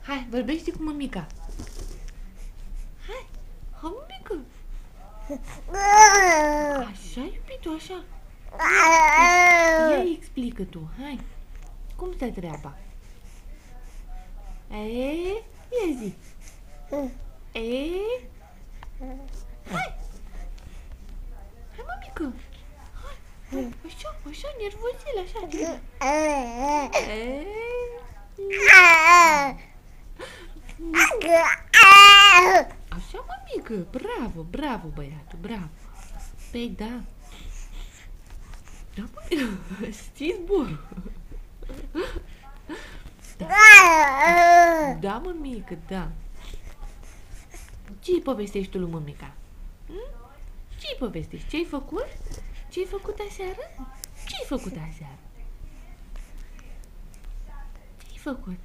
Hai, vorbește cu mămica. Hai, mămică. Așa, iubito, așa. Ia explică tu, hai. Cum stă treaba? Ia zi. Hai. Hai, mămică. Hai, așa, nervozil, așa. Așa, mămică, bravo, băiatul, bravo. Păi da. Da, mămică, știți zborul. Da, mămică, da. Ce-i povestești tu lui mămica? Ce-i povestești? Ce-ai făcut? Ce-ai făcut aseară? Ce-ai făcut aseară? Ce-ai făcut?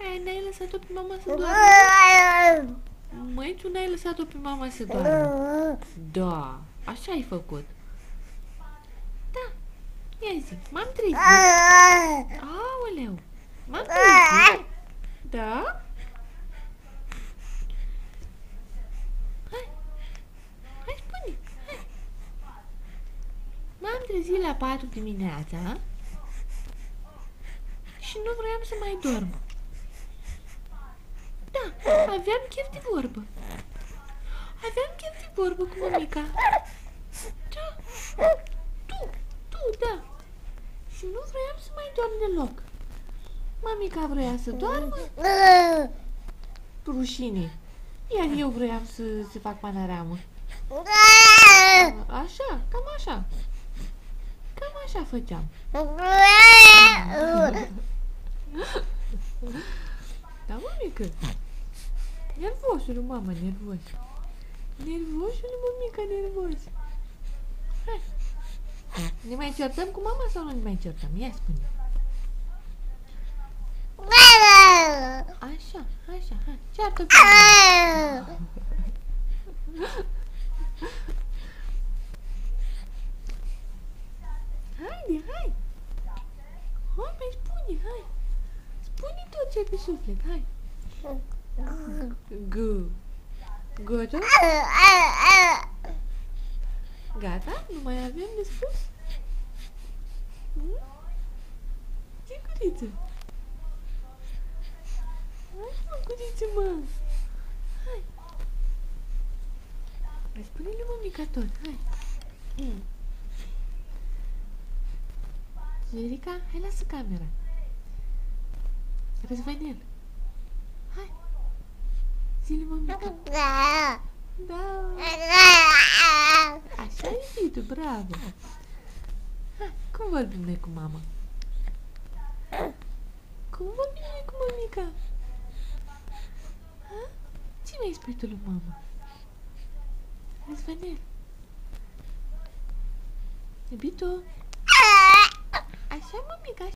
Aia, n-ai lăsat-o pe mama să doarmă? Măi, tu n-ai lăsat-o pe mama să doarmă? Da, așa ai făcut. Da, ia zi, m-am trezit. Aoleu, m-am trezit. Da? Hai, spune, hai. M-am trezit la 4 dimineața și nu vroiam să mai dorm. Da, aveam chef de vorbă. Aveam chef de vorbă cu mămica. Da, tu, da. Și nu vroiam să mai dorm deloc. Mămica vrea să doarmă. Rușine. Iar eu vroiam să fac panoramă. Așa, cam așa. Cam așa făceam. Da, mămică. Nervosul, mama, nervos. Nervosul, mămică, nervos. Hai. Ne mai certăm cu mama sau nu ne mai certăm? Ia spune. Așa, hai. Ceartă cu mama. Haide, hai. Hai, mai spune, hai. Spune tot ce ai pe suflet, hai. Gata? Gata? Nu mai avem de spus? Ce guriță? Hai, mă, guriță, mă. Hai. Mai spune-le mămica tot, hai. Generica, hai, lasă camera. Răzvanel. Hai. Zi-le mămica. Da. Așa e, iubitul, bravo. Hai, cum vorbim noi cu mama? Cum vorbim noi cu mămica? Ce mi-ai spus tu lui mama? Răzvanel. Iubitul. Așa, mămica,